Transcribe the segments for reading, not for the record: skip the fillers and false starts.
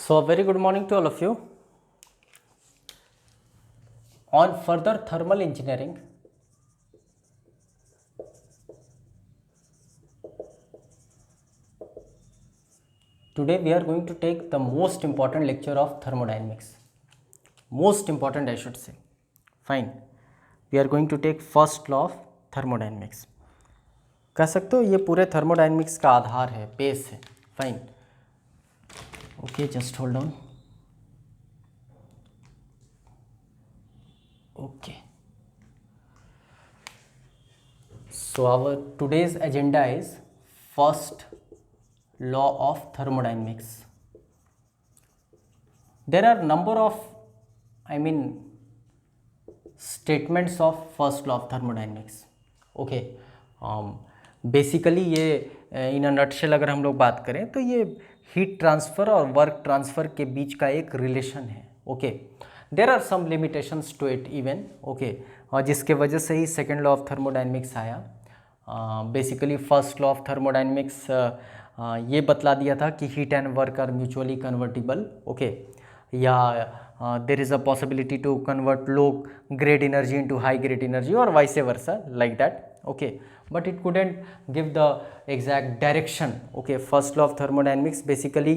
So, a very good morning to all of you. On further thermal engineering, today we are going to take the most important lecture of thermodynamics. Most important, I should say. Fine. We are going to take first law of thermodynamics. कह सकते हो ये पूरे thermodynamics का आधार है, base है. Fine. Okay, just hold on. Okay. So our today's agenda is first law of thermodynamics. There are number of statements of first law of thermodynamics. Okay. Basically ये इन a nutshell अगर हम लोग बात करें तो ये हीट ट्रांसफ़र और work transfer के बीच का एक रिलेशन है. Okay. There are some limitations to it even. Okay. और जिसके वजह से ही सेकेंड लॉ ऑफ थर्मोडाइनमिक्स आया. Basically first law of thermodynamics ये बतला दिया था कि heat and work are mutually convertible. Okay. या there is a possibility to convert low grade energy into high grade energy और vice versa like that. Okay. But it couldn't give the exact direction. Okay, first law of thermodynamics basically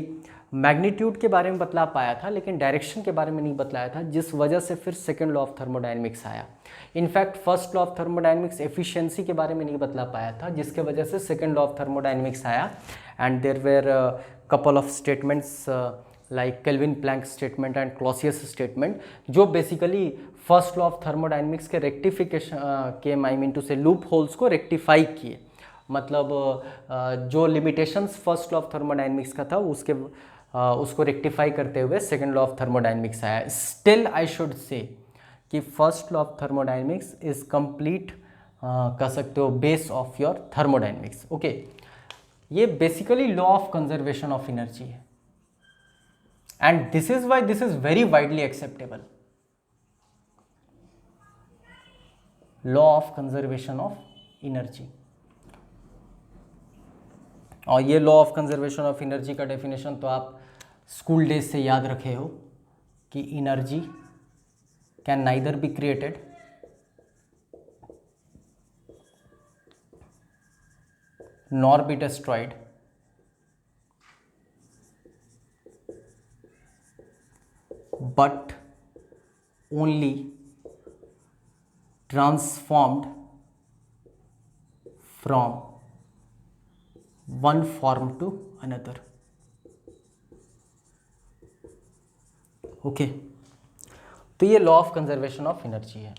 magnitude के बारे में बतला पाया था लेकिन direction के बारे में नहीं बतलाया था, जिस वजह से फिर सेकेंड लॉ ऑफ थर्मोडायनेमिक्स आया. In fact first law of thermodynamics efficiency के बारे में नहीं बतला पाया था, जिसके वजह से सेकेंड लॉ ऑफ थर्मोडायनेमिक्स आया. And there were couple of statements like Kelvin Planck statement and Clausius statement जो basically first law of thermodynamics के रेक्टिफिकेशन के टू से लूप होल्स को रेक्टिफाई किए. मतलब जो limitations first law of thermodynamics का था उसको रेक्टिफाई करते हुए सेकेंड लॉ ऑफ थर्मोडायनेमिक्स आया. स्टिल आई शुड से कि first law of thermodynamics is complete कह सकते हो base of your thermodynamics. Okay. ये basically law of conservation of energy है and this is why this is very widely acceptable. Law of conservation of energy. और ये law of conservation of energy का definition तो आप school days से याद रखे हो कि energy can neither be created nor be destroyed but only transformed from one form to another. Okay. तो ये law of conservation of energy है.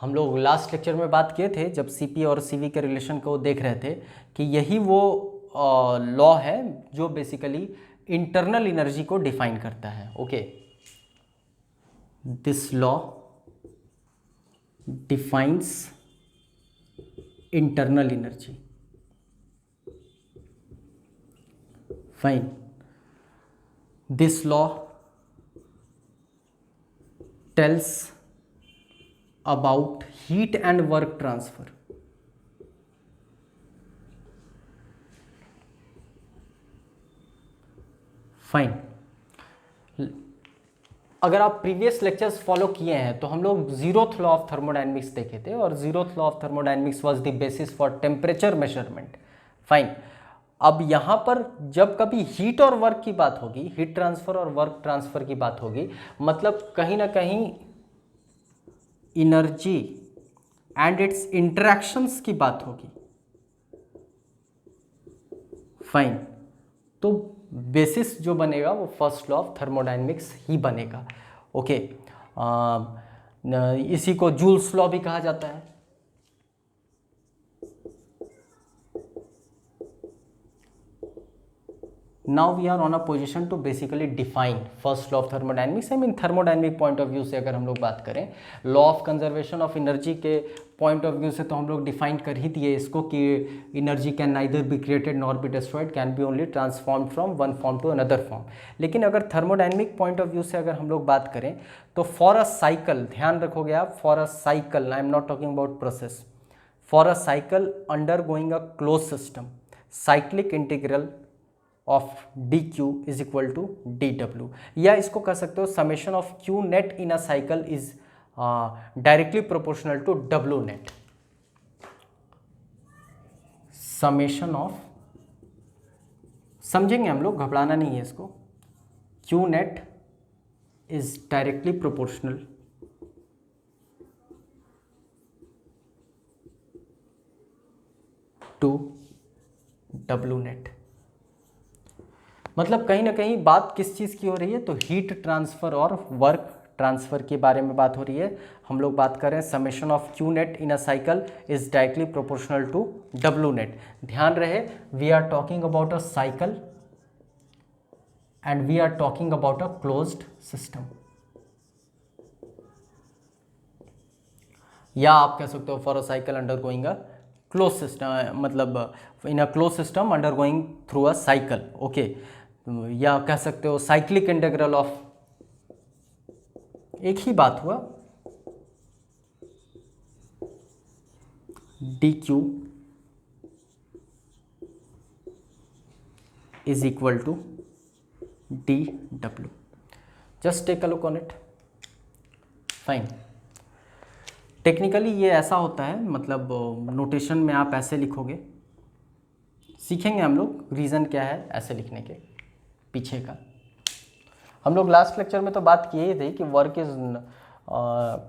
हम लोग लास्ट लेक्चर में बात किए थे जब सीपी और सीवी के रिलेशन को देख रहे थे कि यही वो लॉ है जो बेसिकली इंटरनल एनर्जी को डिफाइन करता है. Okay. This law defines internal energy. Fine. This law tells about heat and work transfer. Fine. अगर आप प्रीवियस लेक्चर्स फॉलो किए हैं तो हम लोग जीरोथ लॉ ऑफ थर्मोडायनेमिक्स देखे थे और zeroth law of thermodynamics was the basis for temperature measurement. Fine. अब यहाँ पर जब कभी हीट और वर्क की बात होगी, हीट ट्रांसफ़र और वर्क ट्रांसफ़र की बात होगी, मतलब कहीं ना कहीं एनर्जी एंड इट्स इंटरैक्शंस की बात होगी. फाइन. तो बेसिस जो बनेगा वो फर्स्ट लॉ ऑफ थर्मोडायनेमिक्स ही बनेगा. ओके. इसी को जूल्स लॉ भी कहा जाता है. Now we are on a position to basically define first law of thermodynamics. Thermodynamic point of view से अगर हम लोग बात करें, law of conservation of energy के पॉइंट ऑफ व्यू से तो हम लोग डिफाइन कर ही दिए इसको कि energy can neither be created nor be destroyed, can be only transform from one form to another form. लेकिन अगर थर्मोडायनेमिक पॉइंट ऑफ व्यू से अगर हम लोग बात करें तो फॉर अ साइकिल, ध्यान रखोगे आप, for a cycle, I am not talking about process, for a cycle undergoing a close system, cyclic integral of D Q is equal to D W, या इसको कह सकते हो summation of Q net in a cycle is directly proportional to W net. Summation of, समझेंगे हम लोग, घबराना नहीं है इसको, Q net is directly proportional to W net. मतलब कहीं ना कहीं बात किस चीज़ की हो रही है, तो हीट ट्रांसफ़र और वर्क ट्रांसफ़र के बारे में बात हो रही है। हम लोग बात कर रहे हैं summation of Q net in a cycle is directly proportional to W net. ध्यान रहे, we are talking about a cycle and we are talking about a closed system, या आप कह सकते हो for a cycle undergoing a close system, मतलब in a close system undergoing through a cycle, okay. या कह सकते हो साइक्लिक इंटीग्रल ऑफ, एक ही बात हुआ, D Q is equal to D W. Just take a look on it. Fine, technically ये ऐसा होता है, मतलब नोटेशन में आप ऐसे लिखोगे, सीखेंगे हम लोग रीज़न क्या है ऐसे लिखने के पीछे का। हम लोग लास्ट लेक्चर में तो बात किए ही थे कि work is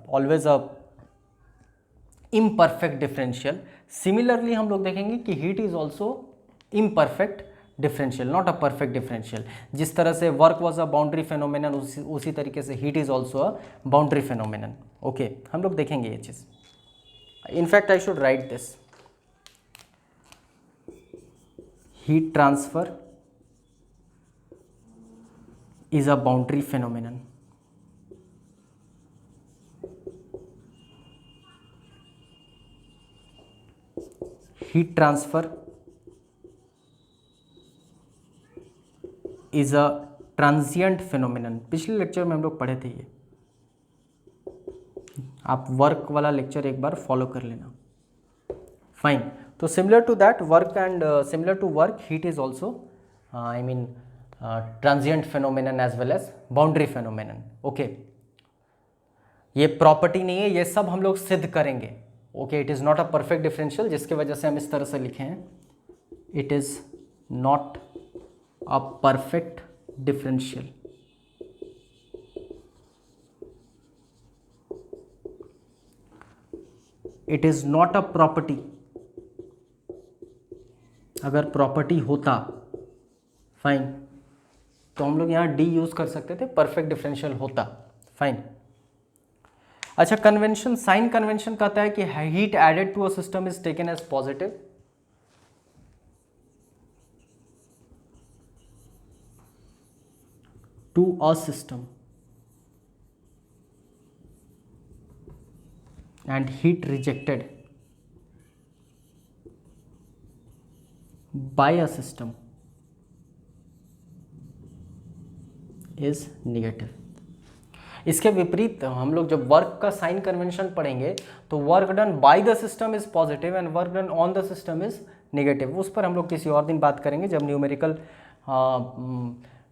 always a imperfect differential. Similarly हम लोग देखेंगे कि heat is also imperfect differential, not a perfect differential. जिस तरह से work was a boundary phenomenon, उसी तरीके से heat is also a boundary phenomenon, okay. हम लोग देखेंगे ये चीज़। In fact I should write this, heat transfer is a boundary phenomenon. Heat transfer is a transient phenomenon. पिछले लेक्चर में हम लोग पढ़े थे ये, आप वर्क वाला लेक्चर एक बार फॉलो कर लेना। फाइन, तो similar to that work and similar to work heat is also I mean transient phenomenon as well as boundary phenomenon, okay. ये प्रॉपर्टी नहीं है, ये सब हम लोग सिद्ध करेंगे, okay. It is not a perfect differential, जिसकी वजह से हम इस तरह से लिखे हैं, it is not a perfect differential. It is not a property. अगर प्रॉपर्टी होता, फाइन, तो हम लोग यहाँ डी यूज़ कर सकते थे, परफेक्ट डिफरेंशियल होता, फाइन। अच्छा, कन्वेंशन, साइन कन्वेंशन कहता है कि heat added to a system is taken as positive, to a system, and heat rejected by a system is negative. इसके विपरीत हम लोग जब वर्क का साइन कन्वेंशन पढ़ेंगे तो work done by the system is positive and work done on the system is negative. उस पर हम लोग किसी और दिन बात करेंगे, जब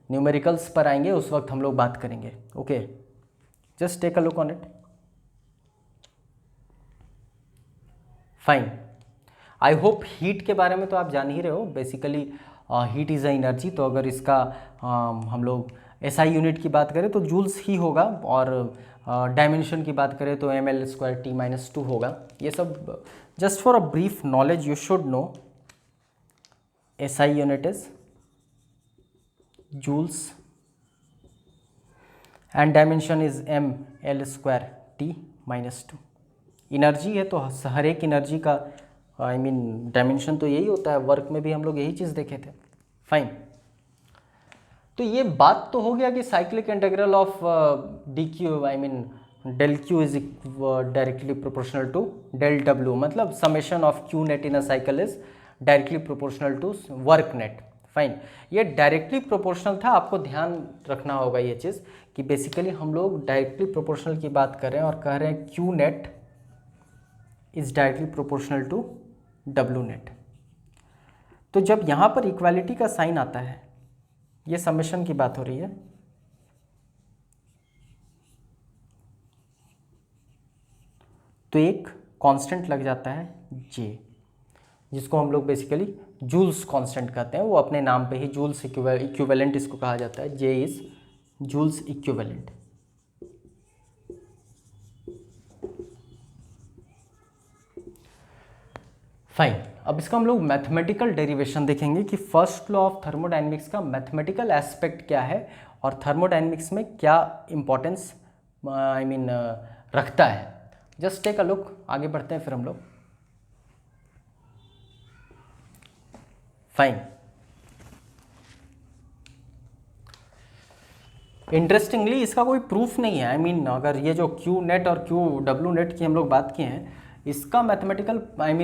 न्यूमेरिकल्स पर आएंगे उस वक्त हम लोग बात करेंगे, okay. Just take a look on it. Fine, I hope heat के बारे में तो आप जान ही रहे हो। Basically heat is a energy, तो अगर इसका हम लोग एसआई यूनिट की बात करें तो जूल्स ही होगा, और डायमेंशन की बात करें तो ml²T-2 होगा। ये सब just for a brief knowledge you should know. SI unit is joules and dimension is ml²T-2। Energy है तो हर एक एनर्जी का आई मीन डायमेंशन तो यही होता है। वर्क में भी हम लोग यही चीज़ देखे थे, फाइन। तो ये बात तो हो गया कि cyclic integral of D Q I mean del Q is directly proportional to del W, मतलब summation of Q net in a cycle is directly proportional to work net, fine. ये डायरेक्टली प्रोपोर्शनल था, आपको ध्यान रखना होगा ये चीज़ कि basically हम लोग डायरेक्टली प्रोपोर्शनल की बात कर रहे हैं और कह रहे हैं Q net is directly proportional to W net. तो जब यहाँ पर इक्वालिटी का साइन आता है ये समेशन की बात हो रही है। तो एक कांस्टेंट लग जाता है जे, जिसको हम लोग बेसिकली जूल्स कांस्टेंट कहते हैं। वो अपने नाम पे ही जूल्स इक्विवेलेंट इसको कहा जाता है। J is joules equivalent. Fine. अब इसका हम लोग मैथमेटिकल डेरिवेशन देखेंगे कि फर्स्ट लॉ ऑफ थर्मोडायनेमिक्स का मैथमेटिकल एस्पेक्ट क्या है और थर्मोडायनेमिक्स में क्या इंपॉर्टेंस रखता है। Just take a look. आगे बढ़ते हैं फिर हम लोग। फाइन। इंटरेस्टिंगली इसका कोई प्रूफ नहीं है। अगर ये जो क्यू नेट और क्यू डब्ल्यू नेट की हम लोग बात किए हैं, इसका मैथमेटिकल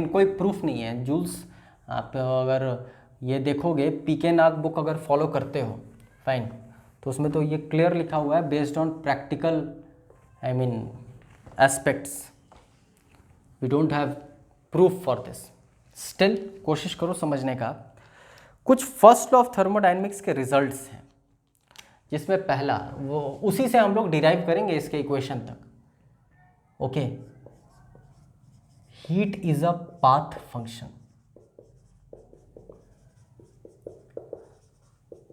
कोई प्रूफ नहीं है। जूल्स, आप अगर ये देखोगे पीके नाग बुक अगर फॉलो करते हो, फाइन, तो उसमें तो ये क्लियर लिखा हुआ है based on practical aspects. We don't have proof for this. Still कोशिश करो समझने का। कुछ फर्स्ट लॉ ऑफ थर्मोडायनेमिक्स के रिजल्ट्स हैं, जिसमें पहला वो उसी से हम लोग डिराइव करेंगे इसके इक्वेशन तक। Okay, heat is a path function,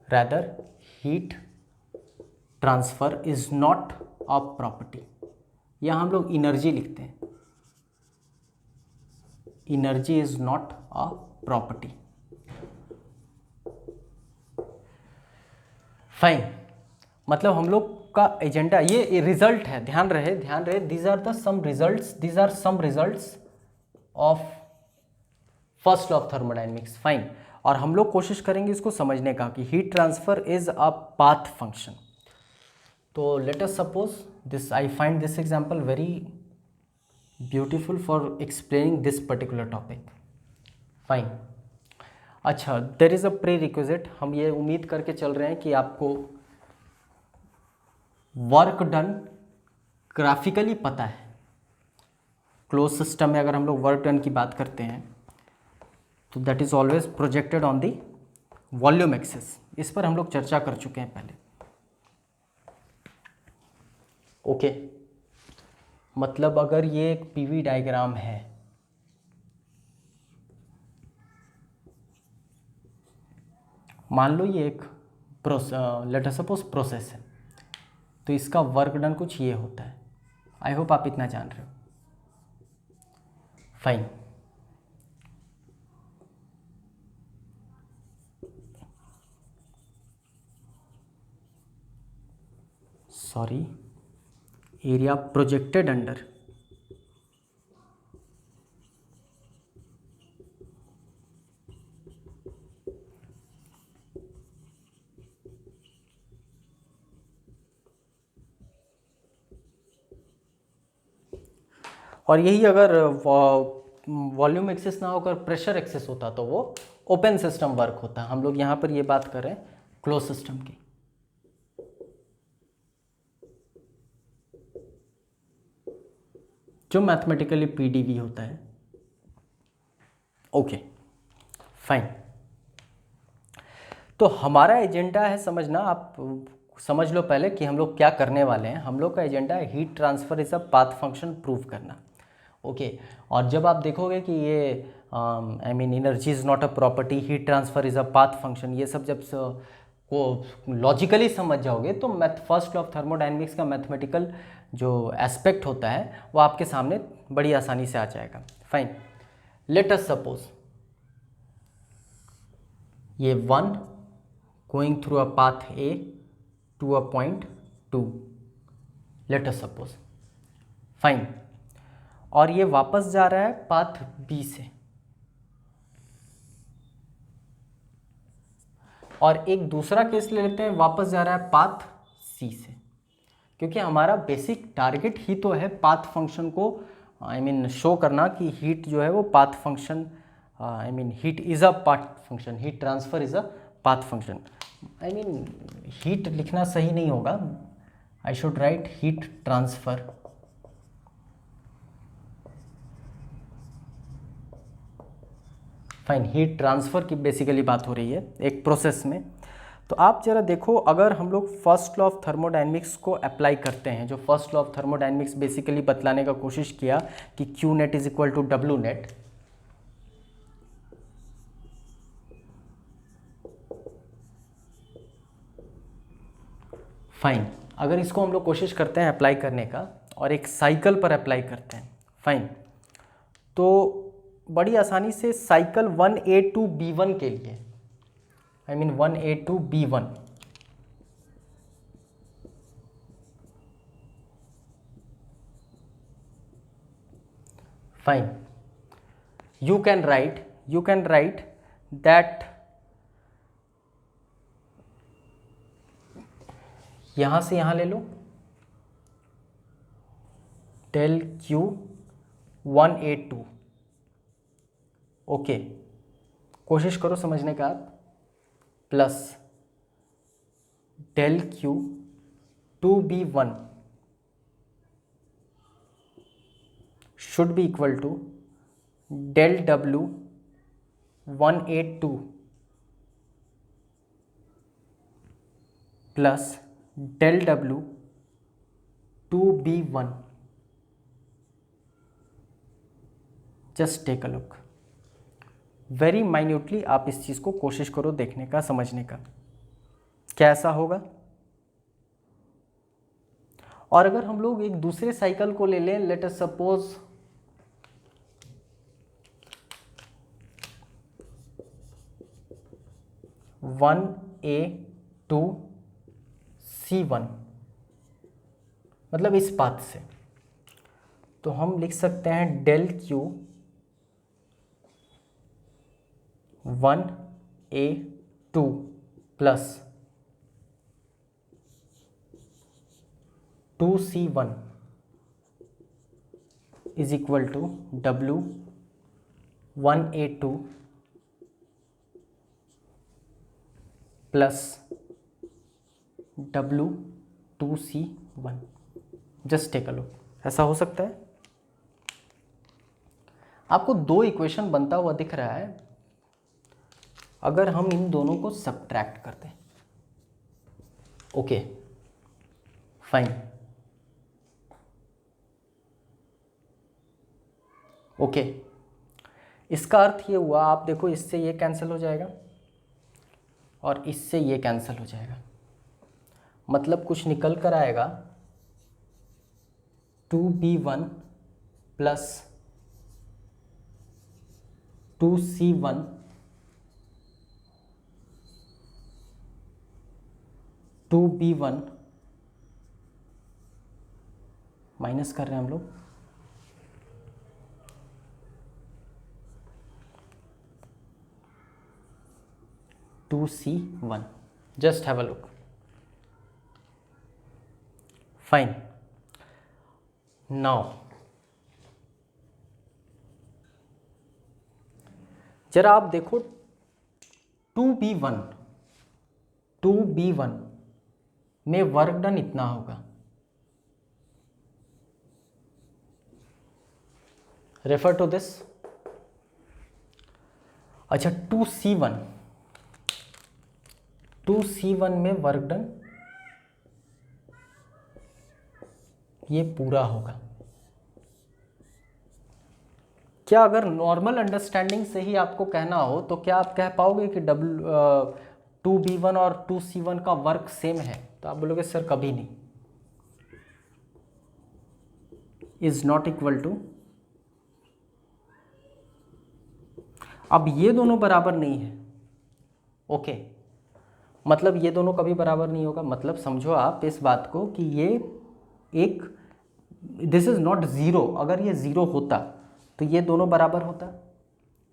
rather heat transfer is not a property. यहां हम लोग एनर्जी लिखते हैं, energy is not a property. Fine. मतलब हम लोग का एजेंडा ये रिजल्ट है, ध्यान रहे these are some results of first law of thermodynamics. Fine. और हम लोग कोशिश करेंगे इसको समझने का कि heat transfer is a path function. तो let us suppose this, I find this example very beautiful for explaining this particular topic. Fine. अच्छा, there is a prerequisite. हम ये उम्मीद करके चल रहे हैं कि आपको वर्क डन ग्राफिकली पता है। क्लोज सिस्टम में अगर हम लोग वर्क डन की बात करते हैं तो that is always projected on the volume axis. इस पर हम लोग चर्चा कर चुके हैं पहले। ओके, मतलब अगर ये एक पीवी डायग्राम है, मान लो ये एक लेट अस सपोज प्रोसेस है, तो इसका वर्क डन कुछ ये होता है। आई होप आप इतना जान रहे हो। Fine. Sorry, area projected under और यही अगर वॉल्यूम एक्सेस ना होकर प्रेशर एक्सेस होता तो वो ओपन सिस्टम वर्क होता। हम लोग यहाँ पर ये बात कर रहे हैं क्लोज सिस्टम की। जो मैथमेटिकली पीडीवी होता है। Okay, fine. तो हमारा एजेंडा है समझना, आप समझ लो पहले कि हम लोग क्या करने वाले हैं। हम लोग का एजेंडा है heat transfer is a path function prove करना। ओके, और जब आप देखोगे कि ये energy is not a property, heat transfer is a path function, ये सब जब को लॉजिकली समझ जाओगे तो फर्स्ट लॉ ऑफ थर्मोडायनेमिक्स का मैथमेटिकल जो एस्पेक्ट होता है वो आपके सामने बड़ी आसानी से आ जाएगा। फाइन। लेट अस सपोज ये 1 going through a path A to a point 2, let us suppose. Fine. और ये वापस जा रहा है पाथ बी से, और एक दूसरा केस ले लेते हैं, वापस जा रहा है पाथ सी से। क्योंकि हमारा बेसिक टारगेट ही तो है पाथ फंक्शन को शो करना कि हीट जो है वो path function, heat is a path function, heat transfer is a path function. Heat लिखना सही नहीं होगा, आई should right heat transfer. Fine, heat transfer की बेसिकली बात हो रही है एक प्रोसेस में। तो आप जरा देखो, अगर हम लोग फर्स्ट लॉ ऑफ थर्मोडायनेमिक्स को अप्लाई करते हैं, जो first law of thermodynamics basically बतलाने का कोशिश किया कि Q net is equal to W net, fine. अगर इसको हम लोग कोशिश करते हैं अप्लाई करने का और एक साइकिल पर अप्लाई करते हैं, फाइन, तो बड़ी आसानी से साइकिल 1A टू B1 के लिए, I mean 1A to B1, fine, you can write that यहां से यहां ले लो, del Q 1A2, ओके, कोशिश करो समझने का आप, plus del Q 2B1 should be equal to del W 1A2 plus del W 2B1. Just take a look. Very minutely आप इस चीज़ को कोशिश करो देखने का, समझने का, क्या ऐसा होगा। और अगर हम लोग एक दूसरे साइकिल को ले लें, let us suppose one A to C1, मतलब इस पाथ से, तो हम लिख सकते हैं del Q 1A2 plus 2C1 is equal to W 1A2 plus W 2C1। Just take a look, ऐसा हो सकता है। आपको दो इक्वेशन बनता हुआ दिख रहा है, अगर हम इन दोनों को सब्ट्रैक्ट करते हैं, ओके फाइन, ओके, इसका अर्थ ये हुआ, आप देखो इससे ये कैंसिल हो जाएगा और इससे ये कैंसिल हो जाएगा, मतलब कुछ निकल कर आएगा 2B1 plus 2C1 2B1 minus कर रहे हैं हम लोग, to C1। Just have a look, fine. Now जरा आप देखो 2B1 में वर्क डन इतना होगा, रेफर टू दिस। अच्छा 2C1 में वर्क डन ये पूरा होगा। क्या अगर नॉर्मल अंडरस्टैंडिंग से ही आपको कहना हो तो क्या आप कह पाओगे कि 2B1 और 2C1 का वर्क सेम है? तो आप बोलोगे सर कभी नहीं, इज नॉट इक्वल टू। अब ये दोनों बराबर नहीं है, ओके, मतलब ये दोनों कभी बराबर नहीं होगा। मतलब समझो आप इस बात को कि ये एक, दिस इज नॉट ज़ीरो, अगर ये ज़ीरो होता तो ये दोनों बराबर होता,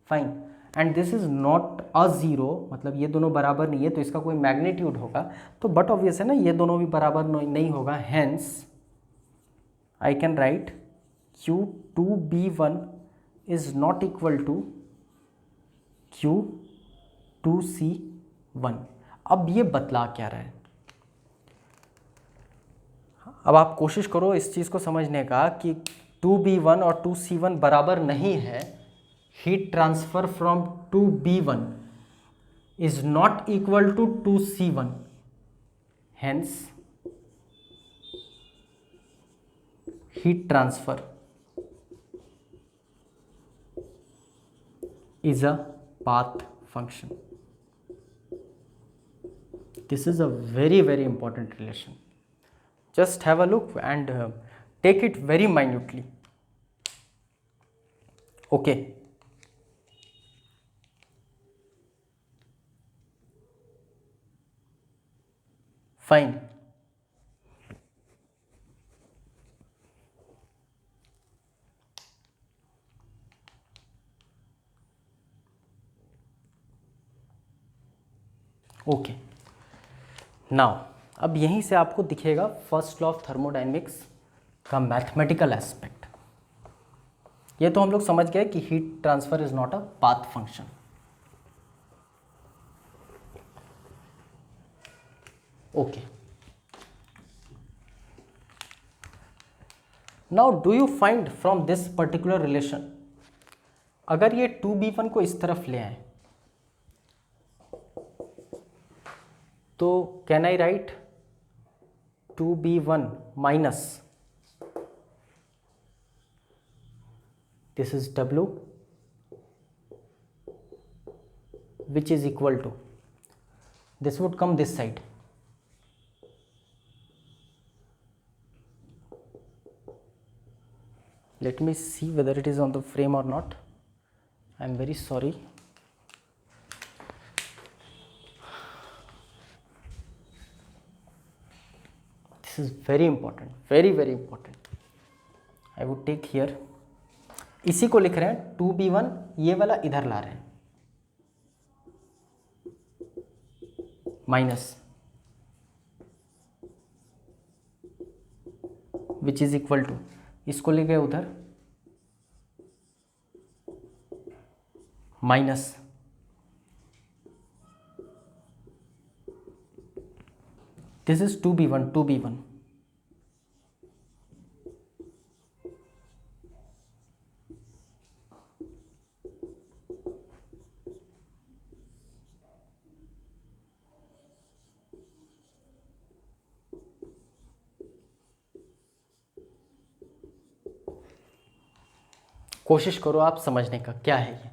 fine, and this is not a zero, मतलब ये दोनों बराबर नहीं है तो इसका कोई मैग्नीट्यूड होगा, तो बट ऑब्वियस है ना ये दोनों भी बराबर नहीं होगा, hence I can write Q2B1 is not equal to Q2C1। अब ये बतला क्या रहा है? अब आप कोशिश करो इस चीज़ को समझने का कि 2B1 और 2C1 बराबर नहीं है, heat transfer from 2B1 is not equal to 2C1. Hence, heat transfer is a path function. This is a very, very important relation. Just have a look and take it very minutely. Okay. Fine. Okay now अब यहीं से आपको दिखेगा first law of thermodynamics का mathematical aspect. ये तो हम लोग समझ गए कि heat transfer is not a path function. Okay now do you find from this particular relation, अगर ये 2b1 को इस तरफ ले आए तो can I right 2b1 minus this is w which is equal to, this would come this side, let me see whether it is on the frame or not. I am very sorry. This is very important, very very important. I would take here, इसी को लिख रहे हैं 2b1, ये वाला इधर ला रहे हैं minus which is equal to, इसको ले गए उधर माइनस दिस इज 2b1 कोशिश करो आप समझने का, क्या है ये,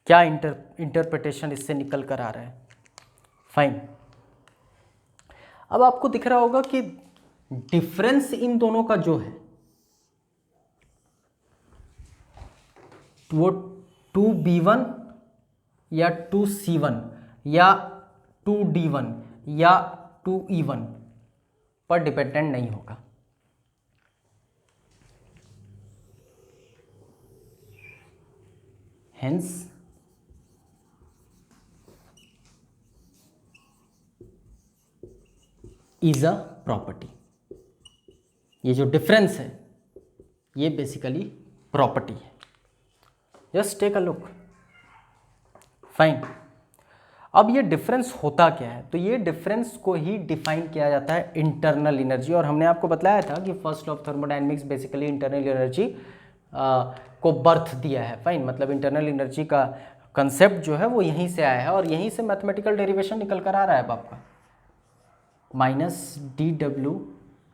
क्या इंटरप्रिटेशन इससे निकल कर आ रहा है। फाइन, अब आपको दिख रहा होगा कि डिफरेंस इन दोनों का जो है वो 2b1 या 2c1 या 2d1 या 2e1 पर डिपेंडेंट नहीं होगा। Hence, is a property. ये जो डिफरेंस है ये बेसिकली प्रॉपर्टी है। Just take a look. Fine, अब ये डिफरेंस होता क्या है, तो ये डिफरेंस को ही डिफाइन किया जाता है इंटरनल एनर्जी, और हमने आपको बताया था कि first law of thermodynamics basically internal energy को बर्थ दिया है। फाइन, मतलब इंटरनल एनर्जी का कंसेप्ट जो है वो यहीं से आया है और यहीं से मैथमेटिकल डेरिवेशन निकल कर आ रहा है अब आपका, माइनस dw,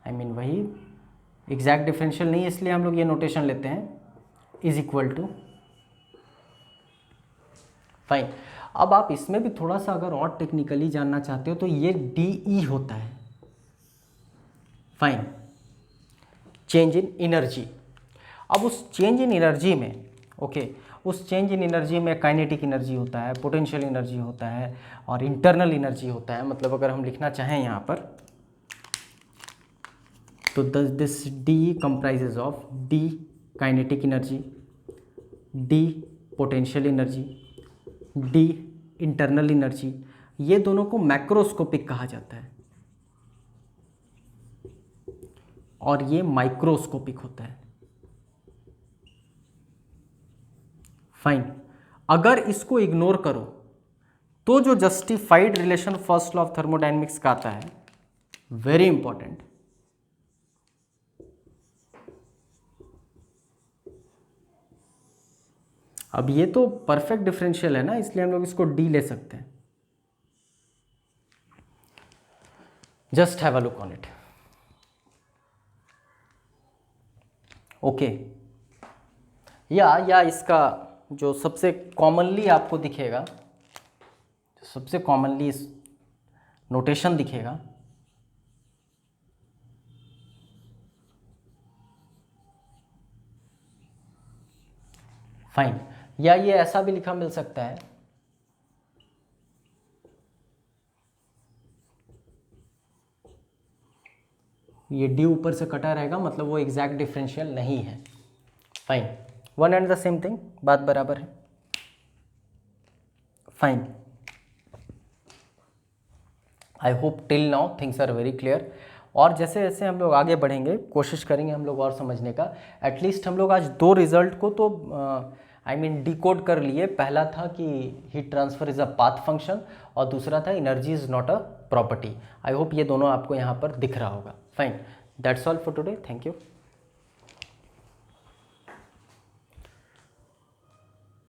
आई मीन वही एग्जैक्ट डिफरेंशियल नहीं है इसलिए हम लोग ये नोटेशन लेते हैं, इज इक्वल टू। फाइन, अब आप इसमें भी थोड़ा सा अगर और टेक्निकली जानना चाहते हो तो ये dE होता है। Fine, change in energy. अब उस चेंज इन एनर्जी में उस चेंज इन एनर्जी में काइनेटिक एनर्जी होता है, पोटेंशियल एनर्जी होता है और इंटरनल एनर्जी होता है। मतलब अगर हम लिखना चाहें यहाँ पर तो this D comprises of D kinetic energy, D potential energy, D internal energy. ये दोनों को मैक्रोस्कोपिक कहा जाता है और ये माइक्रोस्कोपिक होता है। फाइन, अगर इसको इग्नोर करो तो जो justified relation first law of thermodynamics का आता है, वेरी इंपॉर्टेंट, अब ये तो परफेक्ट डिफरेंशियल है ना, इसलिए हम लोग इसको डी ले सकते हैं। Just have a look on it. Okay, या इसका जो सबसे कॉमनली आपको दिखेगा, सबसे कॉमनली नोटेशन दिखेगा, फाइन, या ये ऐसा भी लिखा मिल सकता है, ये डी ऊपर से कटा रहेगा, मतलब वो एग्जैक्ट डिफरेंशियल नहीं है। Fine, one and the same thing, बात बराबर है। Fine, I hope till now things are very clear. और जैसे जैसे हम लोग आगे बढ़ेंगे कोशिश करेंगे हम लोग और समझने का। एटलीस्ट हम लोग आज 2 रिजल्ट को तो डिकोड कर लिए। पहला था कि heat transfer is a path function और दूसरा था energy is not a property. I hope ये दोनों आपको यहाँ पर दिख रहा होगा। Fine, that's all for today, thank you.